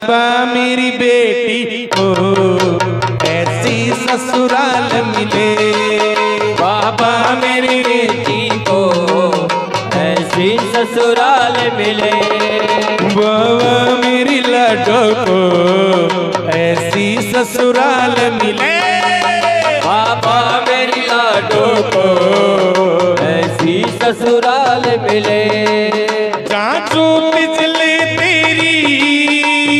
बाबा मेरी बेटी को ऐसी ससुराल मिले, बाबा मेरी बेटी को ऐसी ससुराल मिले, बाबा मेरी लाडो को ऐसी ससुराल मिले, बाबा मेरी लाडो को ऐसी ससुराल मिले। जहाँ ज्योत जले तेरी,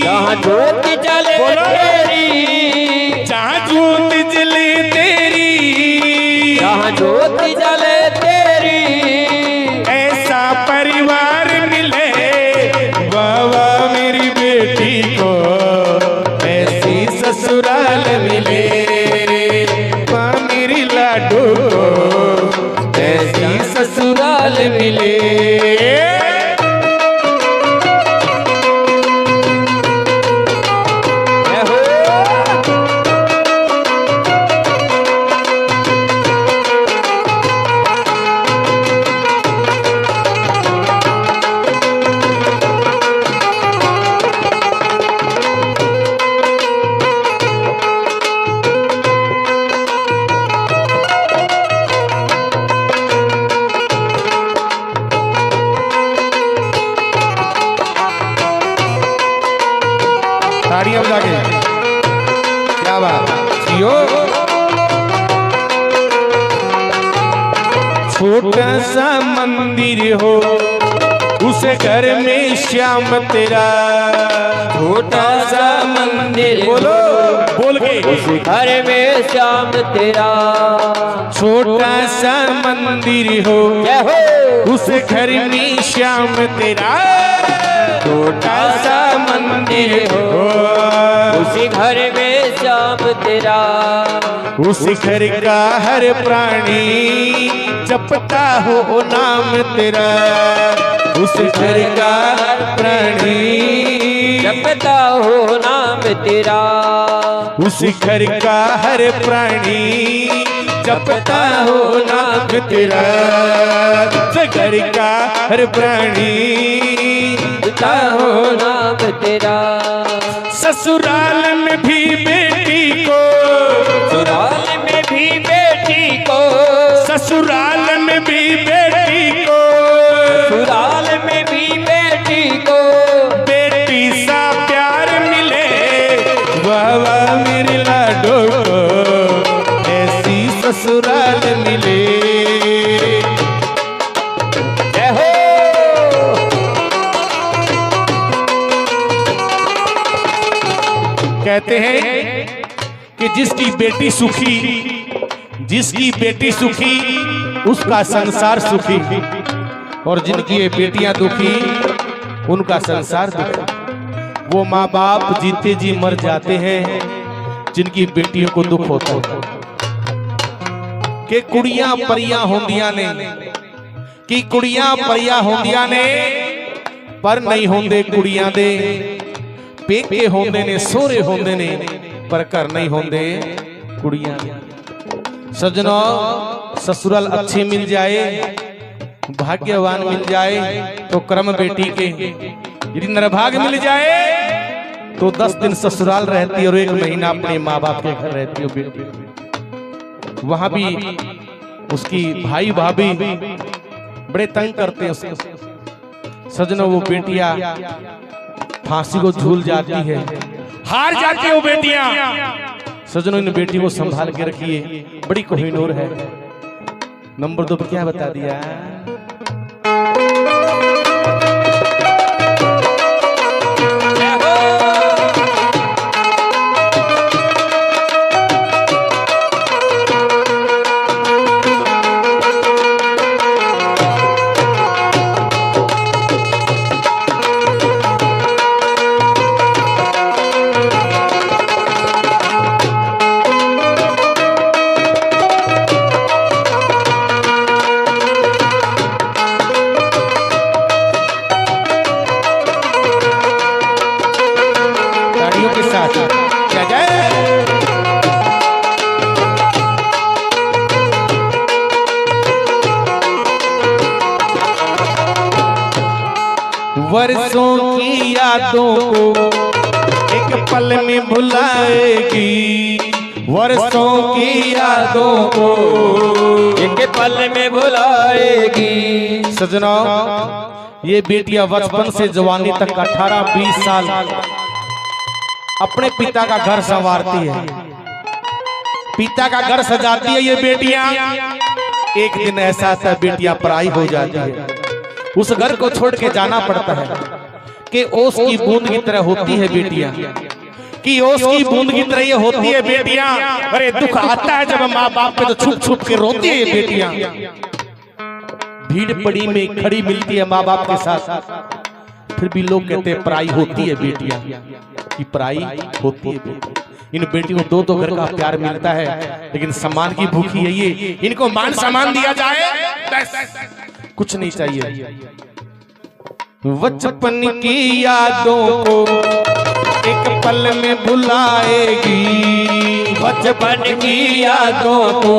जहाँ ज्योत जले तेरी, जहाँ ज्योत जले तेरी, जहाँ ज्योत जले तेरी, ऐसा परिवार मिले, बाबा मेरी बेटी को ऐसी ससुराल मिले, बाबा मेरी लाडो को ऐसी ससुराल मिले। ताड़ियां बजा के, क्या बात जियो। छोटा सा मंदिर हो उस घर में श्याम तेरा, छोटा सा मंदिर बोलो बोल के, उस घर में श्याम तेरा, छोटा सा मंदिर हो जय हो उस घर में श्याम तेरा, छोटा सा मंदिर हो उसी घर में श्याम तेरा, उस घर का हर प्राणी जपता हो नाम तेरा, उस घर का हर प्राणी जपता हो नाम तेरा, उस घर का हर प्राणी जपता हो नाम तेरा, उस घर का हर प्राणी जपता हो नाम तेरा। ससुराल में भी बेटी को, ससुराल में भी बेटी को, ससुराल में भी बेटी को, ससुराल में भी बेटी को, बेटी सा प्यार मिले, बाबा मेरी लाडो को ऐसी ससुराल मिले। जय हो कहते हैं कि जिसकी बेटी सुखी, जिसकी बेटी सुखी उसका संसार सुखी, और जिनकी ये बेटियां दुखी उनका संसार दुखी। वो माँ बाप जीते जी मर जाते हैं जिनकी बेटियों को दुख होता है। कि कुड़ियां परियां होंदियां ने, कि कुड़ियां परियां होंदियां ने, पर नहीं होंदे कुड़ियां दे, पेके होंदे ने सोहरे होंदे ने, पर घर नहीं होंदे कुड़ियां। सजनों ससुराल अच्छी मिल जाए, भाग्यवान मिल जाए तो कर्म बेटी के, यदि निर्भाग मिल जाए तो 10 दिन ससुराल रहती और 1 महीना अपने माँ बाप के घर रहती हो बेटी। वहां भी उसकी भाई भाभी बड़े तंग करते हैं उसको। सजनों वो बेटियां फांसी को झूल जाती है, हार जाती है वो बेटियां। सजनों इन बेटी को संभाल के रखिए, बड़ी कोहिनूर है। नंबर 2 पे क्या बता दिया, के साथ क्या जाए। वर्षों की यादों को पल में भुलाएगी वर्षों की यादों को, एक पल में भुलाएगी। सजना ये बेटियां बचपन से जवानी तक 18-20 साल अपने पिता का घर संवारती है, पिता का घर सजाती है ये बेटियां। एक दिन ऐसा आता है बेटियां पराई हो जाती है, उस घर को छोड़ के जाना पड़ता है कि ओस की बूंद की तरह होती है बेटियां, कि ओस की बूंद की तरह ये होती है बेटियां। अरे दुख आता है जब माँ बाप पे तो छुप छुप के रोती है ये बेटियां। भीड़ पड़ी में खड़ी मिलती है माँ बाप के साथ, फिर भी लोग कहते हैं पराई होती है बेटियां, कि पराई होती है बेटियां। इन बेटियों को दो घर का प्यार मिलता है, लेकिन सम्मान की भूखी है ये, इनको मान सम्मान दिया जाए बस, कुछ नहीं चाहिए। बचपन की यादों को एक पल में भुलाएगी, बचपन की यादों को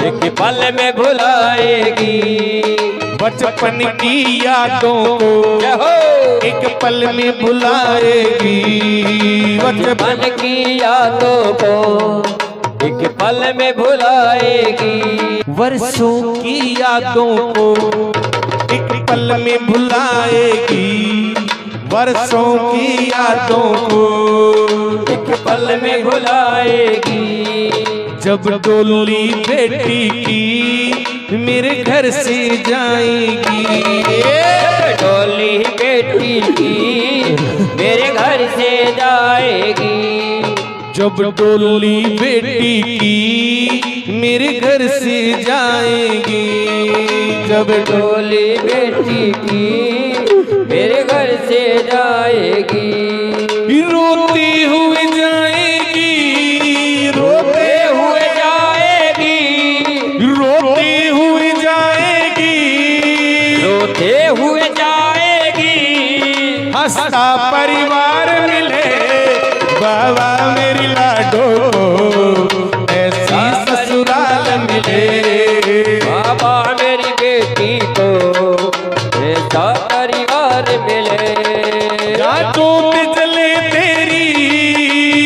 एक पल में भुलाएगी, बचपन की यादों को एक पल में भुलाएगी, बचपन की यादों को एक पल में भुलाएगी, वर्षों की यादों को एक पल में भुलाएगी, वर्षों की यादों को एक पल में भुलाएगी। जब डोली बेटी की मेरे घर से जाएगी, डोली बेटी की मेरे घर से जाएगी, जब डोली बेटी की मेरे घर से जाएगी, जब डोली बेटी की मेरे घर से जाएगी, रोती हुई जाएगी, रोते हुए जाएगी, रोती हुई जाएगी, रोते हुए जाएगी, हंसता परिवार मिले बाबा मेरी लाडो, ऐसी ससुराल मिले बाबा मेरी बेटी को ऐसा परिवार मिले। जहाँ ज्योत जले तेरी,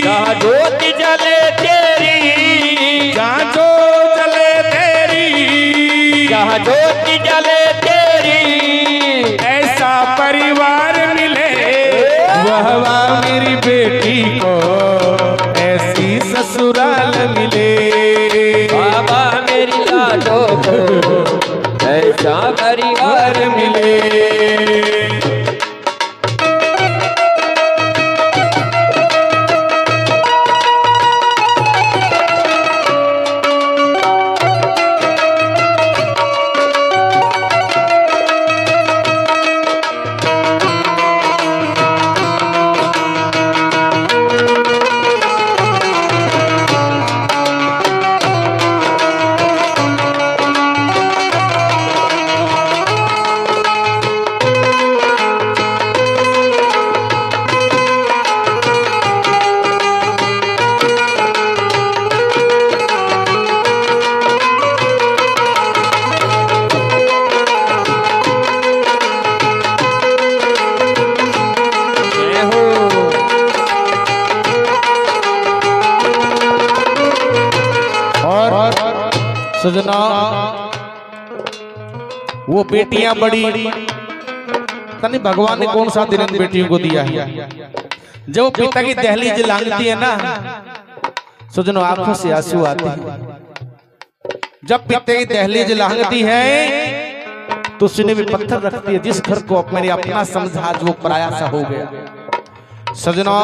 जहाँ ज्योत जले तेरी, जहाँ ज्योत जले तेरी, जहाँ ज्योत जले तेरी, ऐसा परिवार मिले वाह मेरी बेटी को, ऐसी ससुराल मिले बाबा मेरी लाडो को ऐसा परिवार मिले। सजना वो बेटियां बड़ी, तनी भगवान ने कौन सा दिन बेटियों को दिया है। जब वो पिता की दहलीज लांघती है ना सजनो, आंखों से आंसू आते हैं। जब पिता की दहलीज लांघती है तो सीने में पत्थर रखती है, जिस घर को मैंने अपना समझा आज वो पराया सा हो गया। सजना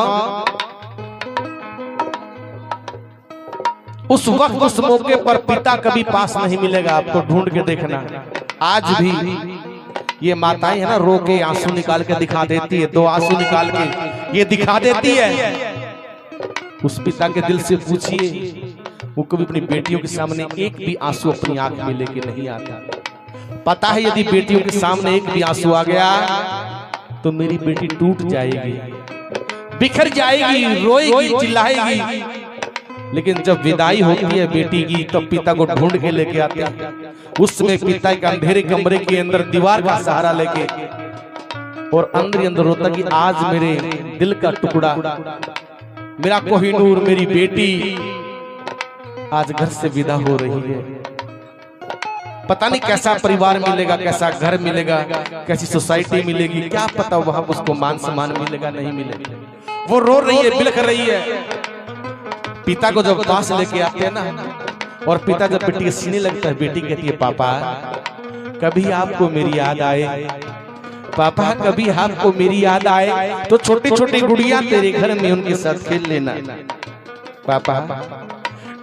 उस वक्त उस मौके पर पिता कभी पास नहीं मिलेगा, आपको ढूंढ के देखना। आज भी ये माताएं है ना, रो के आंसू निकाल के दिखा देती है, 2 आंसू निकाल के ये दिखा देती है। उस पिता के दिल से पूछिए, वो कभी अपनी बेटियों के सामने एक भी आंसू अपनी आंख में लेके नहीं आता। पता है यदि बेटियों के सामने एक भी आंसू आ गया तो मेरी बेटी टूट जाएगी, बिखर जाएगी, रोएगी, चिल्लाएगी। लेकिन जब विदाई होती है बेटी की तब पिता को ढूंढ के लेके आते हैं। उस समय पिता के अंधेरे कमरे के अंदर दीवार का सहारा लेके और अंदर ही अंदर रोता कि आज मेरे दिल का टुकड़ा, मेरा कोहिनूर, मेरी बेटी आज घर से विदा हो रही है। पता नहीं कैसा परिवार मिलेगा, कैसा घर मिलेगा, कैसी सोसाइटी मिलेगी, क्या पता वहां उसको मान सम्मान मिलेगा नहीं मिलेगा। वो रो रही है, बिलख रही है। पिता को जब पास लेके आते हैं ना, और पिता जब बेटी के सीने लगता है, बेटी कहती है पापा कभी आपको मेरी याद आए, पापा कभी आपको मेरी याद आए तो छोटी छोटी गुड़िया तेरे घर में उनके साथ खेल लेना। पापा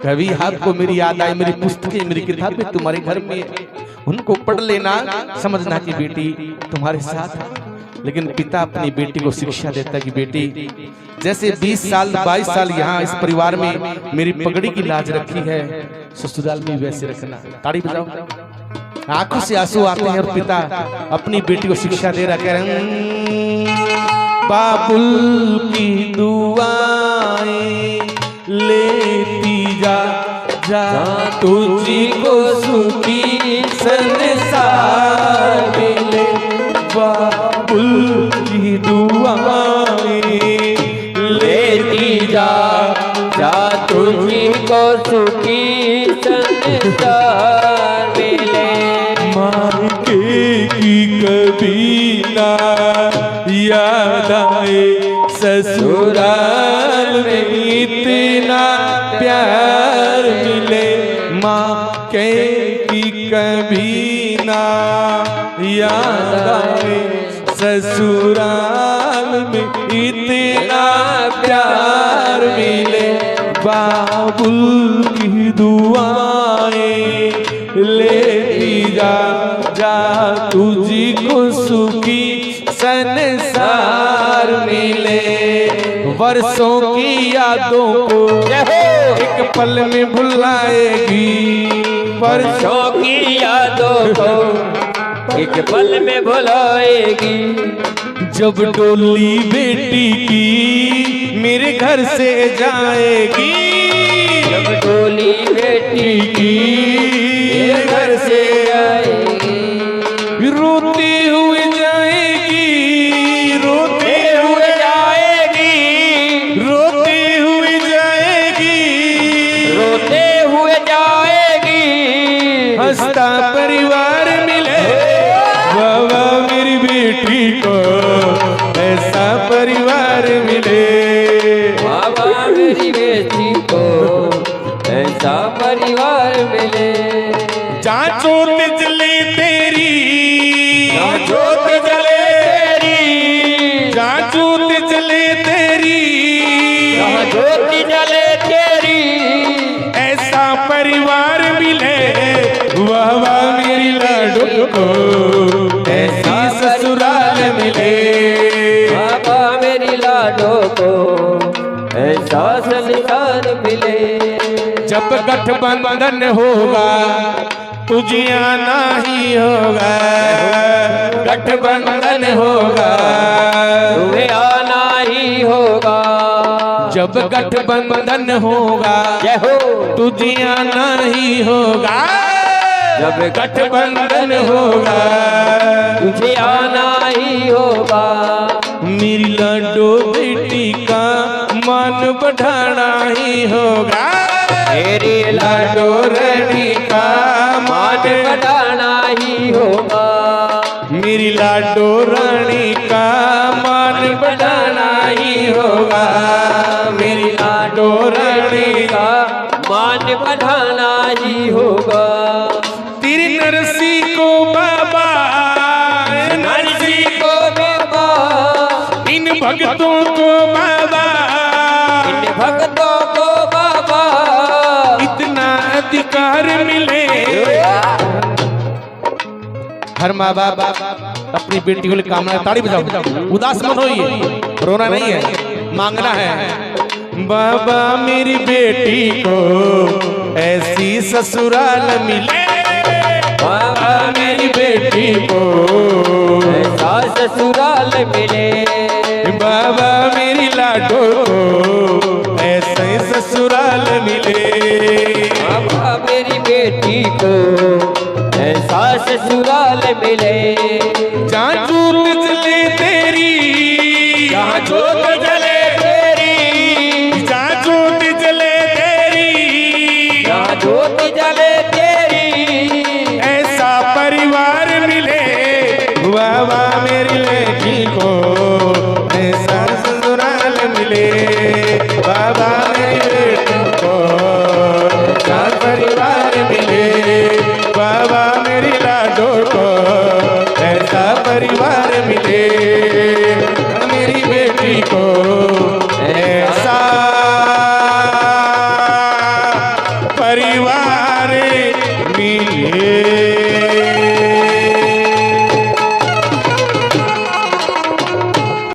कभी आपको मेरी याद आए, मेरी पुस्तकें, मेरी किताबें तुम्हारे घर में, उनको पढ़ लेना, समझना कि बेटी तुम्हारे साथ है। लेकिन पिता अपनी बेटी को शिक्षा देता है कि बेटी जैसे 20 साल 22 साल यहाँ इस परिवार में मेरी पगड़ी की लाज रखी है, ससुराल में वैसे रखना। ताड़ी बजाओ। आंखों से आंसू आते हैं और पिता अपनी बेटी को शिक्षा दे रहा, कह रहे बाबुल की दुआएं लेती जा जा तुझको सुखी संसार मिले, बाबुल की दुआएं लेती जा जा तुझको सुखी संसार मिले। मायके की कभी ना याद आए, ससुराल में इतना प्यार मिले। माँ के की कभी ना याद आए, ससुराल में इतना प्यार मिले। बाबुल की दुआएं लेती जा जा तुझको सुखी संसार मिले। वर्षों की यादों को एक पल में भुलाएगी, वर्षों की यादों को एक पल में भुलाएगी। जब डोली बेटी की मेरे घर से जाएगी, जब डोली बेटी की मेरे घर से आएगी, रोती हुई जाएगी, रोती हुई जाएगी, रोती हुई जाएगी, रोते हुए जाएगी। हंसता परिवार मिले, बाबा मेरी बेटी को ऐसा परिवार मिले। बाबा मेरी बेटी को ऐसा परिवार मिले। जहाँ जोत जले तेरी, जहाँ जोत जले तेरी, जहाँ जोत जले तेरी, जहाँ ज्योति जले तेरी, ऐसा परिवार मिले। वाह वाह मेरी लाडो को ऐसी ससुराल मिले। बाबा मेरी लाडो को ऐसा संसार मिले। जब गठबंधन होगा तुझे आना ही होगा, गठबंधन होगा तुम्हें आना ही होगा। जब गठबंधन होगा जय हो तुझे आना ही होगा, जब गठबंधन होगा तुझे आना ही होगा। मेरी लाडो बेटी का मान बढ़ाना ही होगा, मेरी लाडो रानी का मान बढ़ाना ही होगा। मेरी लाडो रानी का मान बढ़ाना ही होगा, मेरी लाडो रानी का मान बढ़ाना ही होगा। तेरी नरसी को बाबा, नरसी को बाबा, इन भक्तों को बाबा, इन भक्तों को बाबा इतना अधिकार मिले। हर माँ बाप अपनी बेटी को लिए कामना, ताड़ी बजाओ, उदास मत होइए, रोना नहीं है, मांगना है। बाबा मेरी बेटी को ऐसी ससुराल मिले, बाबा मेरी बेटी को ऐसा ससुराल मिले। बाबा मेरी लाडो को ऐसे ससुराल मिले। बाबा मेरी बेटी को ऐसा ससुराल मिले।